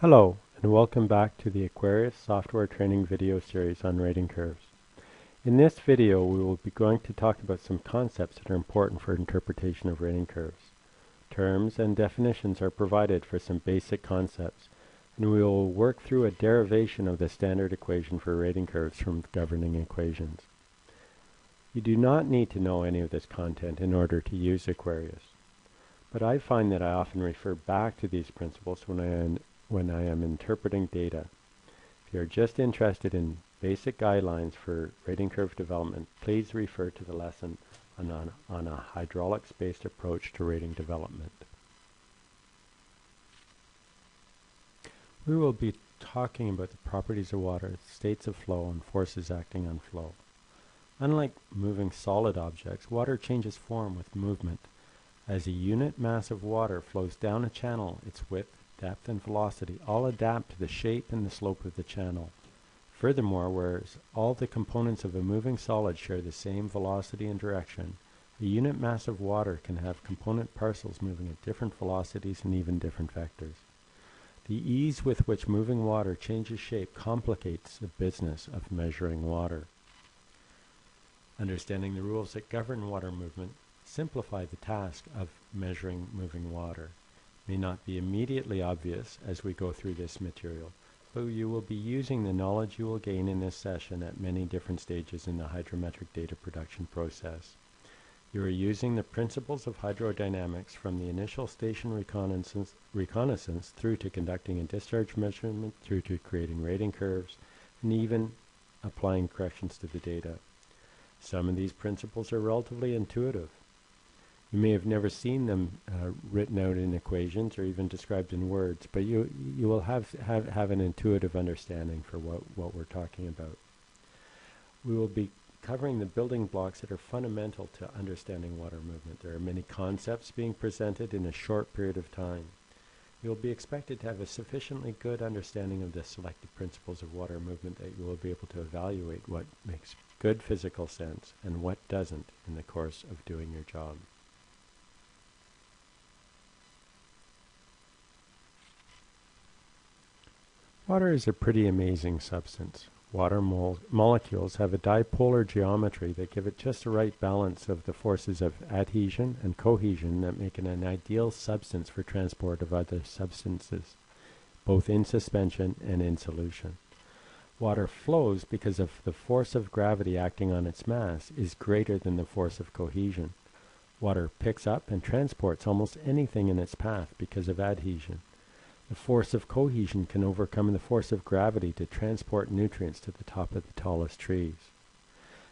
Hello, and welcome back to the AQUARIUS software training video series on rating curves. In this video, we will be going to talk about some concepts that are important for interpretation of rating curves. Terms and definitions are provided for some basic concepts, and we will work through a derivation of the standard equation for rating curves from governing equations. You do not need to know any of this content in order to use AQUARIUS, but I find that I often refer back to these principles when I am interpreting data. If you are just interested in basic guidelines for rating curve development, please refer to the lesson on a hydraulics-based approach to rating development. We will be talking about the properties of water, states of flow, and forces acting on flow. Unlike moving solid objects, water changes form with movement. As a unit mass of water flows down a channel, its width, depth, and velocity all adapt to the shape and the slope of the channel. Furthermore, whereas all the components of a moving solid share the same velocity and direction, a unit mass of water can have component parcels moving at different velocities and even different vectors. The ease with which moving water changes shape complicates the business of measuring water. Understanding the rules that govern water movement simplify the task of measuring moving water. May not be immediately obvious as we go through this material, but you will be using the knowledge you will gain in this session at many different stages in the hydrometric data production process. You are using the principles of hydrodynamics from the initial station reconnaissance through to conducting a discharge measurement, through to creating rating curves, and even applying corrections to the data. Some of these principles are relatively intuitive. You may have never seen them written out in equations or even described in words, but you will have an intuitive understanding for what we're talking about. We will be covering the building blocks that are fundamental to understanding water movement. There are many concepts being presented in a short period of time. You will be expected to have a sufficiently good understanding of the selected principles of water movement that you will be able to evaluate what makes good physical sense and what doesn't in the course of doing your job. Water is a pretty amazing substance. Water molecules have a dipolar geometry that give it just the right balance of the forces of adhesion and cohesion that make it an ideal substance for transport of other substances, both in suspension and in solution. Water flows because of the force of gravity acting on its mass is greater than the force of cohesion. Water picks up and transports almost anything in its path because of adhesion. The force of cohesion can overcome the force of gravity to transport nutrients to the top of the tallest trees.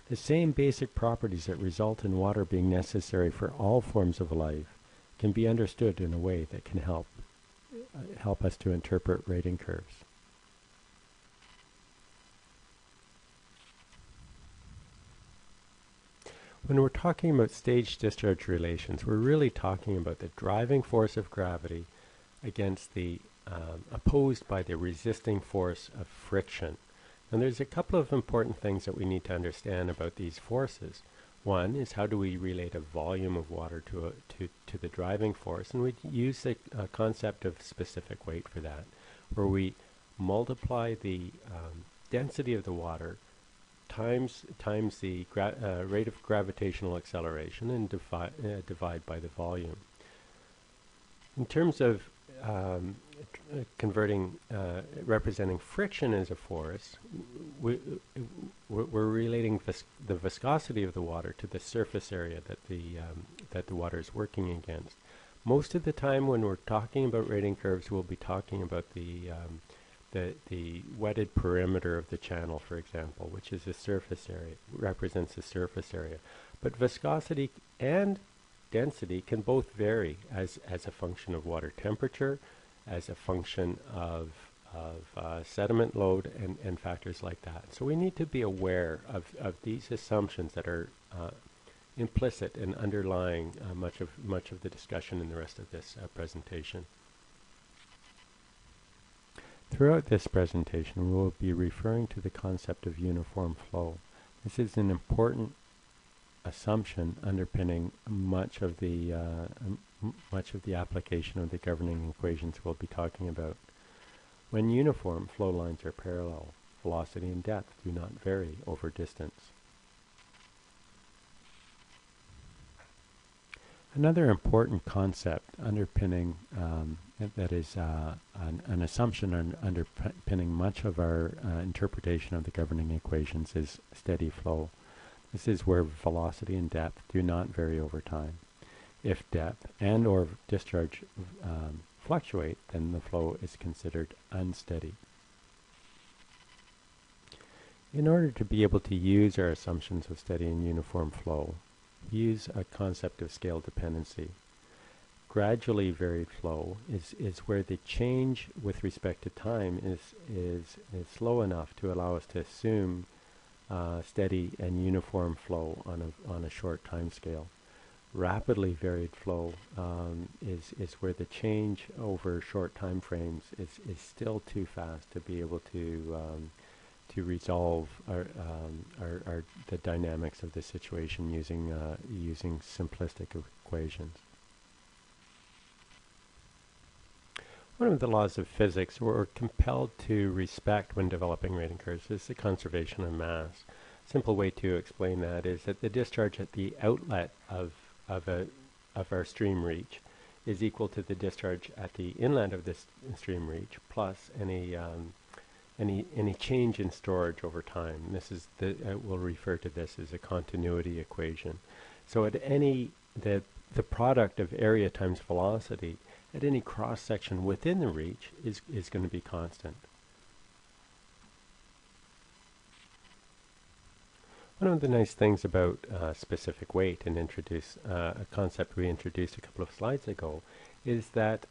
The same basic properties that result in water being necessary for all forms of life can be understood in a way that can help us to interpret rating curves. When we're talking about stage-discharge relations, we're really talking about the driving force of gravity against the opposed by the resisting force of friction. And there's a couple of important things that we need to understand about these forces. One is, how do we relate a volume of water to the driving force? And we use the concept of specific weight for that, where we multiply the density of the water times the rate of gravitational acceleration and divide by the volume. In terms of representing friction as a force, we're relating the viscosity of the water to the surface area that the water is working against. Most of the time when we're talking about rating curves, we'll be talking about the wetted perimeter of the channel, for example, which is the surface area, represents the surface area. But viscosity and density can both vary as a function of water temperature, as a function of sediment load, and factors like that. So we need to be aware of these assumptions that are implicit and underlying much of the discussion in the rest of this presentation. Throughout this presentation, we will be referring to the concept of uniform flow. This is an important assumption underpinning much of the application of the governing equations we'll be talking about. When uniform, flow lines are parallel. Velocity and depth do not vary over distance. Another important concept underpinning, that is an assumption underpinning much of our interpretation of the governing equations is steady flow. This is where velocity and depth do not vary over time. If depth and or discharge fluctuate, then the flow is considered unsteady. In order to be able to use our assumptions of steady and uniform flow, we use a concept of scale dependency. Gradually varied flow is where the change with respect to time is slow enough to allow us to assume steady and uniform flow on a short time scale. Rapidly varied flow is where the change over short time frames is still too fast to be able to resolve the dynamics of the situation using simplistic equations. One of the laws of physics we're compelled to respect when developing rating curves is the conservation of mass. A simple way to explain that is that the discharge at the outlet of our stream reach is equal to the discharge at the inlet of this stream reach plus any change in storage over time. This is we'll refer to this as a continuity equation. So at the product of area times velocity at any cross section within the reach is going to be constant. One of the nice things about specific weight, and a concept we introduced a couple of slides ago, is that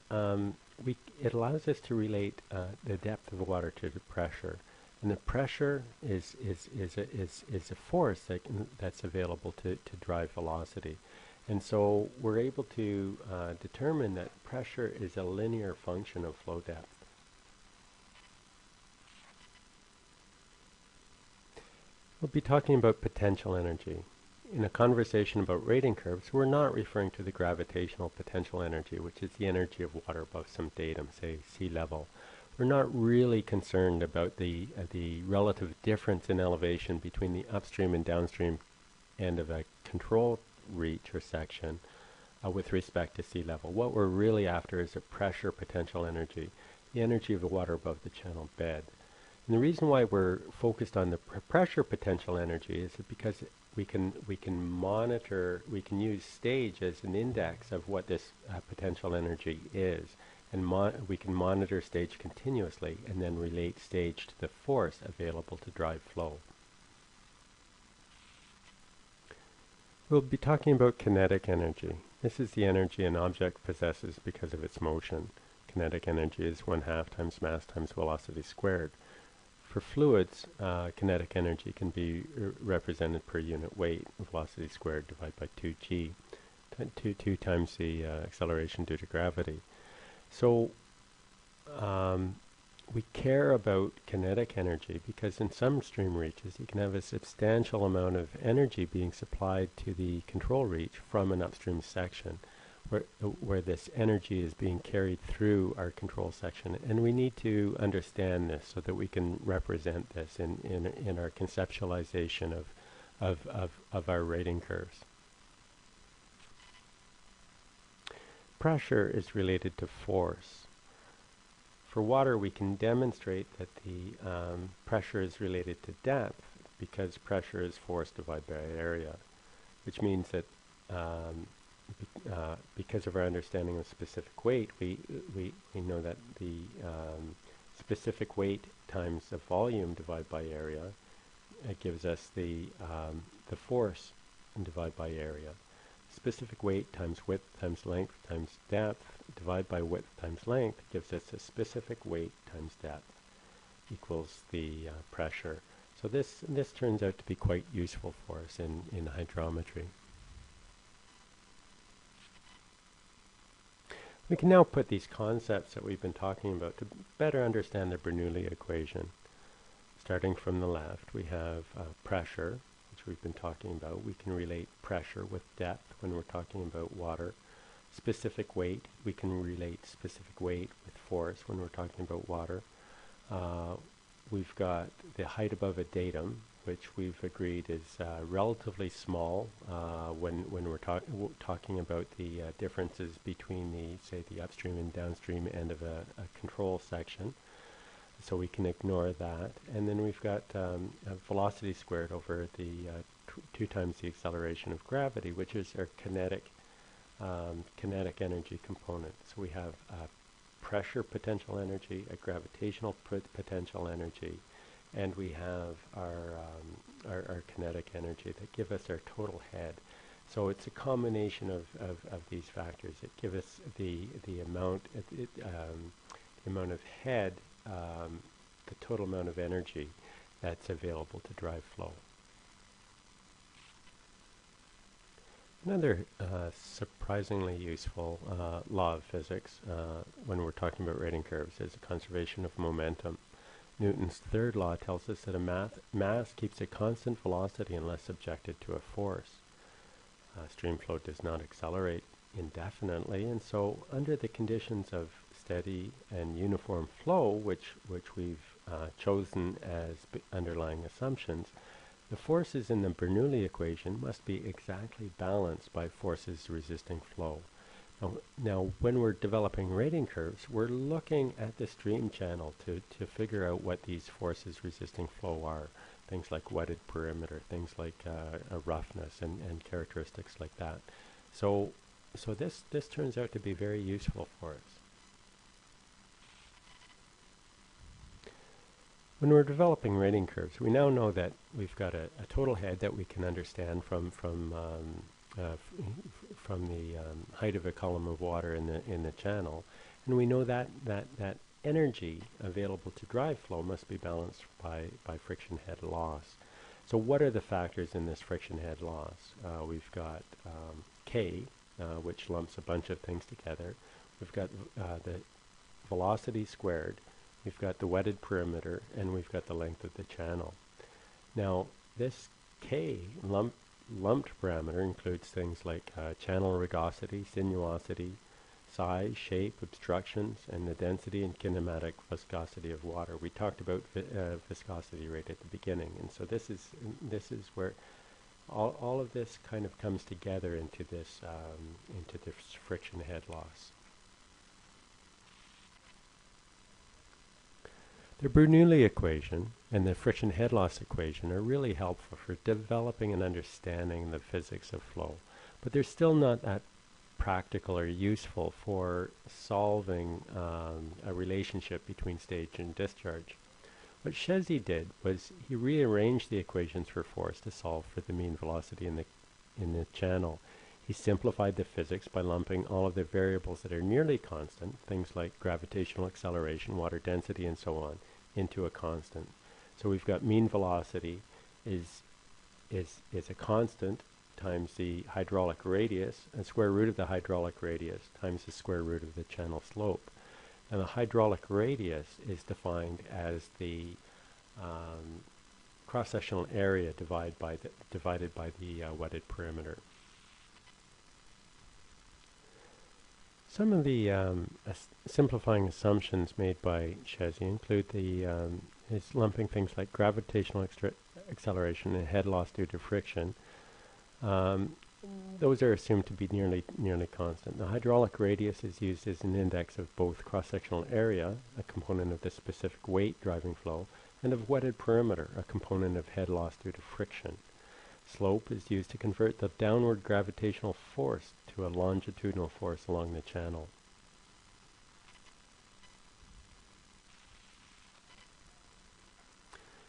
it allows us to relate the depth of the water to the pressure, and the pressure is a force that's available to drive velocity, and so we're able to determine that pressure is a linear function of flow depth. We'll be talking about potential energy. In a conversation about rating curves, we're not referring to the gravitational potential energy, which is the energy of water above some datum, say sea level. We're not really concerned about the relative difference in elevation between the upstream and downstream end of a control reach or section with respect to sea level. What we're really after is a pressure potential energy, the energy of the water above the channel bed. And the reason why we're focused on the pressure potential energy is that because we can use stage as an index of what this potential energy is, and we can monitor stage continuously and then relate stage to the force available to drive flow. We'll be talking about kinetic energy. This is the energy an object possesses because of its motion. Kinetic energy is 1/2 times mass times velocity squared. For fluids, kinetic energy can be represented per unit weight, velocity squared divided by 2g, 2 times the acceleration due to gravity. So we care about kinetic energy because in some stream reaches you can have a substantial amount of energy being supplied to the control reach from an upstream section, where this energy is being carried through our control section, and we need to understand this so that we can represent this in our conceptualization of our rating curves. Pressure is related to force. For water, we can demonstrate that the pressure is related to depth because pressure is force divided by area, which means that because of our understanding of specific weight, we know that the specific weight times the volume divided by area gives us the force and divide by area. Specific weight times width times length times depth divided by width times length gives us a specific weight times depth equals the pressure. So this turns out to be quite useful for us in hydrometry. We can now put these concepts that we've been talking about to better understand the Bernoulli equation. Starting from the left, we have pressure, which we've been talking about. We can relate pressure with depth when we're talking about water. Specific weight, we can relate specific weight with force when we're talking about water. We've got the height above a datum, which we've agreed is relatively small when we're talking about the differences between say, the upstream and downstream end of a control section. So we can ignore that. And then we've got a velocity squared over the 2 times the acceleration of gravity, which is our kinetic energy component. So we have pressure potential energy, a gravitational potential energy, and we have our kinetic energy that give us our total head. So it's a combination of these factors that give us the amount of head, the total amount of energy that's available to drive flow. Another surprisingly useful law of physics when we're talking about rating curves is the conservation of momentum. Newton's third law tells us that a mass keeps a constant velocity unless subjected to a force. Stream flow does not accelerate indefinitely, and so under the conditions of steady and uniform flow, which we've chosen as underlying assumptions, the forces in the Bernoulli equation must be exactly balanced by forces resisting flow. Now, when we're developing rating curves, we're looking at the stream channel to figure out what these forces resisting flow are. Things like wetted perimeter, things like a roughness and characteristics like that. So this turns out to be very useful for us. When we're developing rating curves, we now know that we've got a total head that we can understand from the height of a column of water in the channel, and we know that energy available to drive flow must be balanced by friction head loss. So what are the factors in this friction head loss? We've got K, which lumps a bunch of things together. We've got the velocity squared. We've got the wetted perimeter, and we've got the length of the channel. Now, this K lumped parameter includes things like channel rugosity, sinuosity, size, shape, obstructions, and the density and kinematic viscosity of water. We talked about viscosity right at the beginning, and so this is where all of this kind of comes together into this friction head loss. The Bernoulli equation and the friction head loss equation are really helpful for developing and understanding the physics of flow, but they're still not that practical or useful for solving a relationship between stage and discharge. What Shezzy did was he rearranged the equations for force to solve for the mean velocity in the channel. He simplified the physics by lumping all of the variables that are nearly constant, things like gravitational acceleration, water density, and so on, into a constant. So we've got mean velocity is a constant times the hydraulic radius, and square root of the hydraulic radius times the square root of the channel slope. And the hydraulic radius is defined as the cross-sectional area divided by the wetted perimeter. Some of the simplifying assumptions made by Shezzy include his lumping things like gravitational acceleration and head loss due to friction. Those are assumed to be nearly constant. The hydraulic radius is used as an index of both cross-sectional area, a component of the specific weight driving flow, and of wetted perimeter, a component of head loss due to friction. Slope is used to convert the downward gravitational force to a longitudinal force along the channel.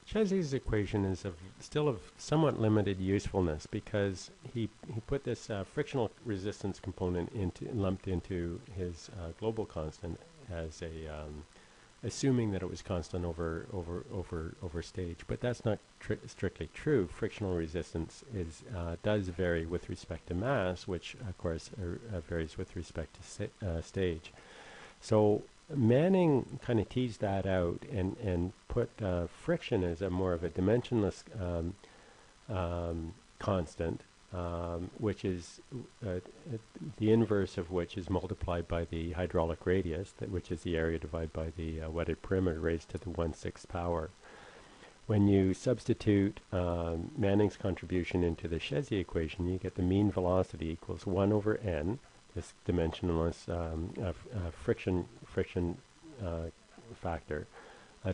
Shezzy's equation is still of somewhat limited usefulness because he put this frictional resistance component lumped into his global constant as assuming that it was constant over stage, but that's not strictly true. Frictional resistance does vary with respect to mass, which of course varies with respect to stage. So Manning kind of teased that out and put friction as a more of a dimensionless constant which is the inverse of which is multiplied by the hydraulic radius, which is the area divided by the wetted perimeter raised to the 1/6 power. When you substitute Manning's contribution into the Chezy equation, you get the mean velocity equals 1 over n, this dimensionless friction factor,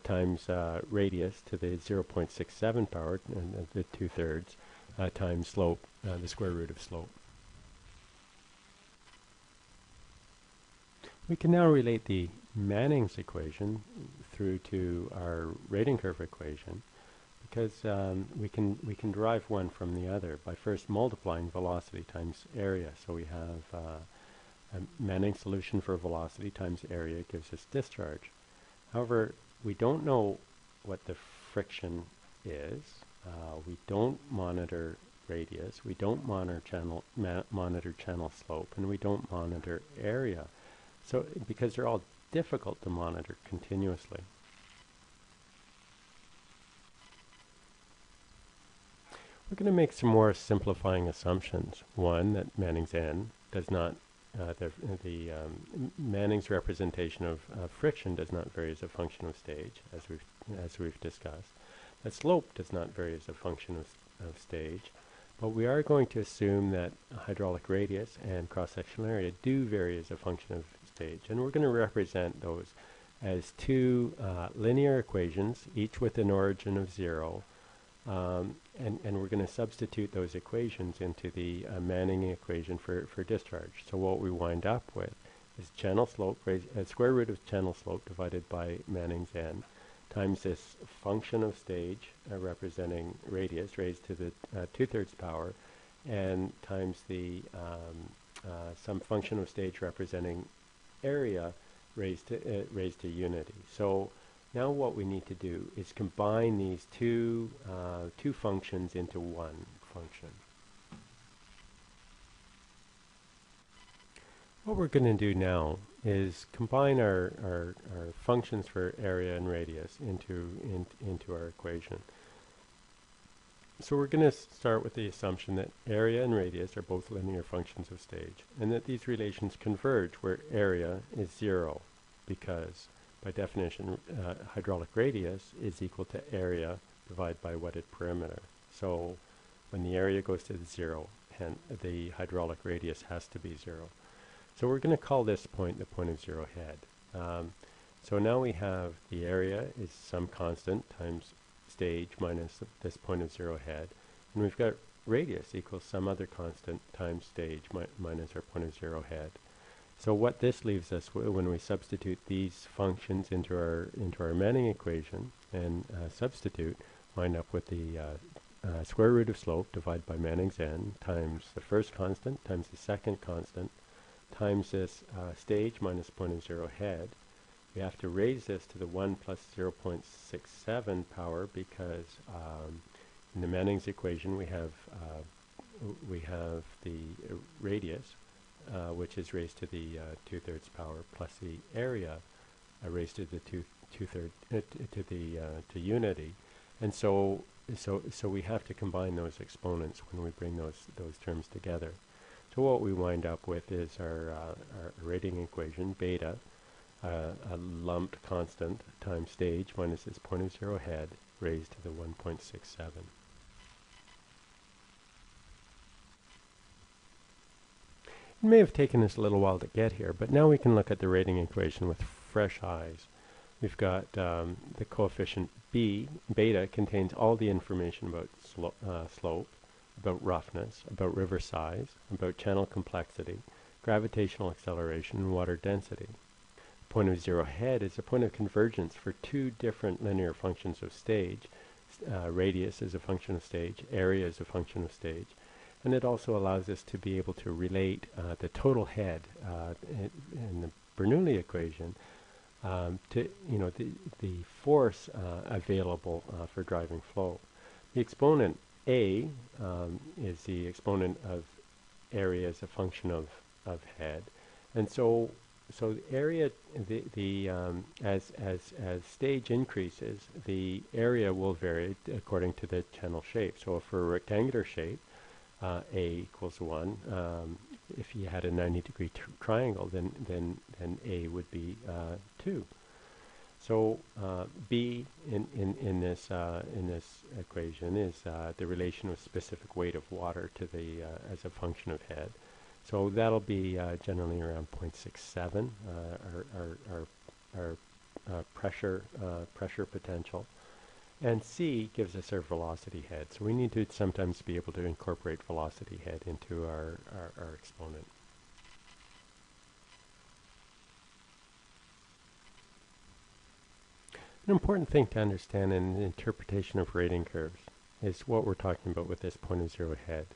times radius to the 0.67 power, the 2/3, times slope, the square root of slope. We can now relate the Manning's equation through to our rating curve equation, because we can derive one from the other by first multiplying velocity times area. So we have a Manning solution for velocity times area gives us discharge. However, we don't know what the friction is. We don't monitor radius. We don't monitor channel slope, and we don't monitor area. So because they're all difficult to monitor continuously. We're going to make some more simplifying assumptions. One, that Manning's n does not, Manning's representation of friction does not vary as a function of stage, as we've discussed. That slope does not vary as a function of stage, but we are going to assume that hydraulic radius and cross-sectional area do vary as a function of stage, and we're going to represent those as two linear equations, each with an origin of 0, and we're going to substitute those equations into the Manning equation for discharge. So what we wind up with is channel slope, square root of channel slope divided by Manning's n, times this function of stage representing radius raised to the 2/3 power, and times the some function of stage representing area raised to unity. So now what we need to do is combine these two functions into one function. What we're going to do now is combine our functions for area and radius into our equation. So we're going to start with the assumption that area and radius are both linear functions of stage, and that these relations converge where area is 0, because by definition hydraulic radius is equal to area divided by wetted perimeter. So when the area goes to 0, the hydraulic radius has to be 0. So we're going to call this point the point of 0 head. So now we have the area is some constant times stage minus this point of 0 head, and we've got radius equals some other constant times stage minus our point of 0 head. So what this leaves us when we substitute these functions into our Manning equation and substitute, wind up with the square root of slope divided by Manning's n times the first constant times the second constant times this stage minus point of 0 head. We have to raise this to the 1 plus 0.67 power because in the Manning's equation we have the radius, which is raised to the 2/3 power, plus the area raised to the 2/3 to unity, and so we have to combine those exponents when we bring those terms together. So what we wind up with is our rating equation, beta, a lumped constant times stage minus this point of 0 head raised to the 1.67. It may have taken us a little while to get here, but now we can look at the rating equation with fresh eyes. We've got the coefficient beta contains all the information about slope, about roughness, about river size, about channel complexity, gravitational acceleration, and water density. Point of 0 head is a point of convergence for two different linear functions of stage. Radius is a function of stage, area is a function of stage, and it also allows us to be able to relate the total head in the Bernoulli equation to the force available for driving flow. The exponent A is the exponent of area as a function of head, and so the area, as stage increases, the area will vary according to the channel shape. So for a rectangular shape, A equals 1. If you had a 90-degree triangle, then A would be 2. So B in this equation is the relation of specific weight of water to the as a function of head. So that'll be generally around 0.67, our pressure potential. And C gives us our velocity head. So we need to sometimes be able to incorporate velocity head into our exponent. An important thing to understand in the interpretation of rating curves is what we're talking about with this point of zero head.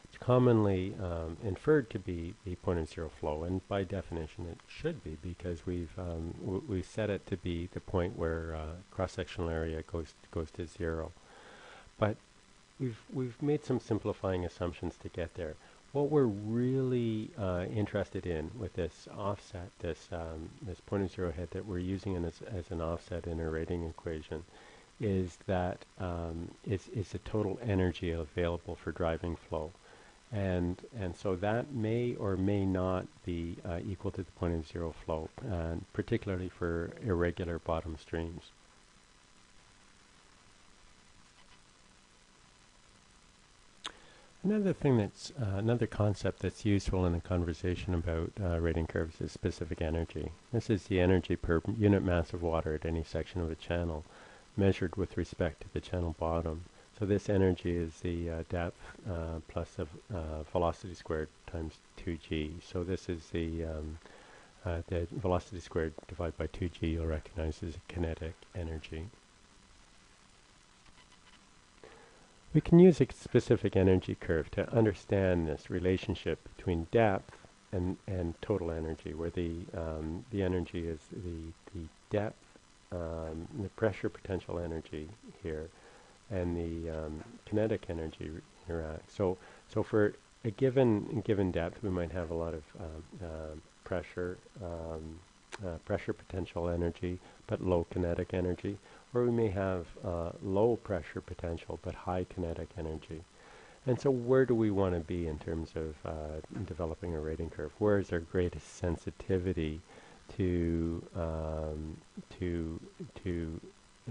It's commonly inferred to be the point of zero flow, and by definition it should be, because we've set it to be the point where cross-sectional area goes to 0. But we've made some simplifying assumptions to get there. What we're really interested in with this offset, this point of zero head that we're using as an offset in our rating equation, is that is the total energy available for driving flow. And so that may or may not be equal to the point of zero flow, particularly for irregular bottom streams. Another concept that's useful in a conversation about rating curves is specific energy. This is the energy per unit mass of water at any section of a channel, measured with respect to the channel bottom. So this energy is the depth plus the velocity squared times 2g. So this is the velocity squared divided by 2g you'll recognize as kinetic energy. We can use a specific energy curve to understand this relationship between depth and total energy, where the energy is the depth, the pressure potential energy here, and the kinetic energy interact. So for a given depth, we might have a lot of pressure potential energy, but low kinetic energy. Or we may have low pressure potential but high kinetic energy. And so where do we want to be in terms of developing a rating curve? Where is our greatest sensitivity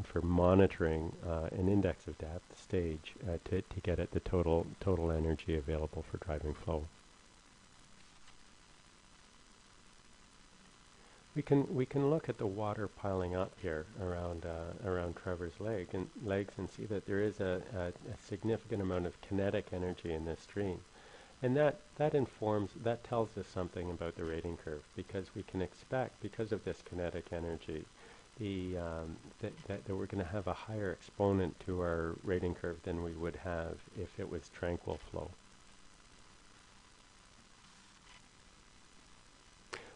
for monitoring an index of depth stage to get at the total energy available for driving flow? We can look at the water piling up here around Trevor's legs and see that there is a significant amount of kinetic energy in this stream, and that tells us something about the rating curve, because we can expect, because of this kinetic energy, that we're going to have a higher exponent to our rating curve than we would have if it was tranquil flow.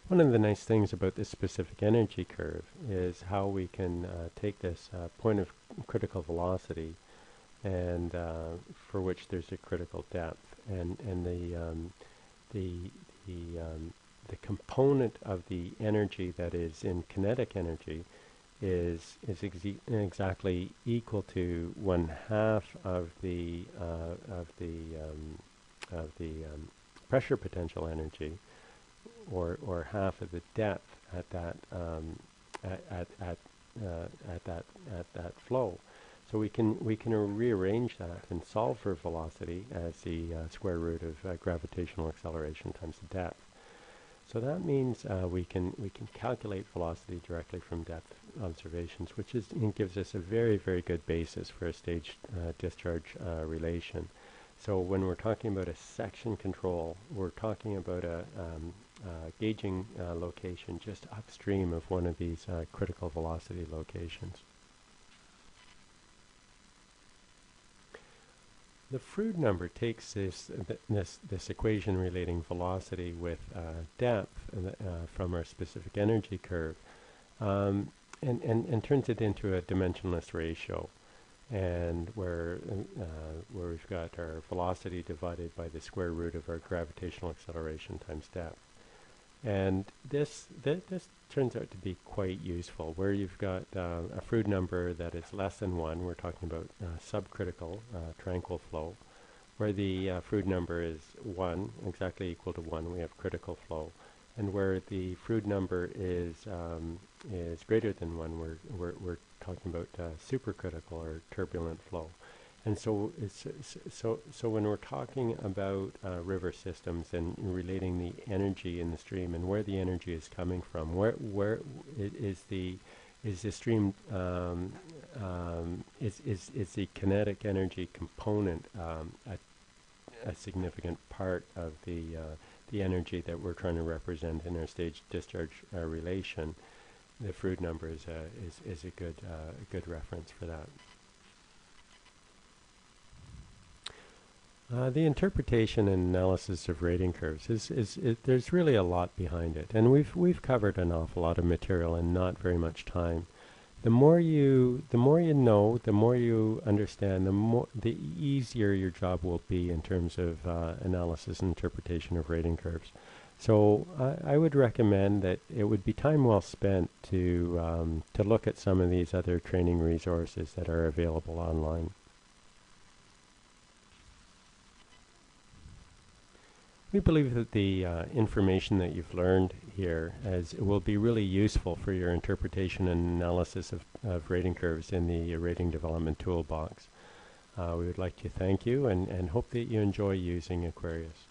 One of the nice things about this specific energy curve is how we can take this point of critical velocity, and for which there's a critical depth, and the component of the energy that is in kinetic energy is exactly equal to 1/2 of the pressure potential energy, or half of the depth at that flow. So we can rearrange that and solve for velocity as the square root of gravitational acceleration times the depth. So that means we can calculate velocity directly from depth observations, which gives us a very, very good basis for a stage discharge relation. So when we're talking about a section control, we're talking about a gauging location just upstream of one of these critical velocity locations. The Froude number takes this equation relating velocity with depth from our specific energy curve and turns it into a dimensionless ratio, and where we've got our velocity divided by the square root of our gravitational acceleration times depth. And this turns out to be quite useful, where you've got a Froude number that is less than 1. We're talking about subcritical tranquil flow, where the Froude number is 1, exactly equal to 1, we have critical flow. And where the Froude number is greater than 1, we're talking about supercritical or turbulent flow. And so when we're talking about river systems and relating the energy in the stream and where the energy is coming from, where is the stream is the kinetic energy component a significant part of the energy that we're trying to represent in our stage discharge relation? The Froude number is a good reference for that. The interpretation and analysis of rating curves there's really a lot behind it, and we've covered an awful lot of material in not very much time. The more you know, the more you understand, the easier your job will be in terms of analysis and interpretation of rating curves. So I would recommend that it would be time well spent to look at some of these other training resources that are available online. We believe that the information that you've learned here will be really useful for your interpretation and analysis of rating curves in the rating development toolbox. We would like to thank you and hope that you enjoy using Aquarius.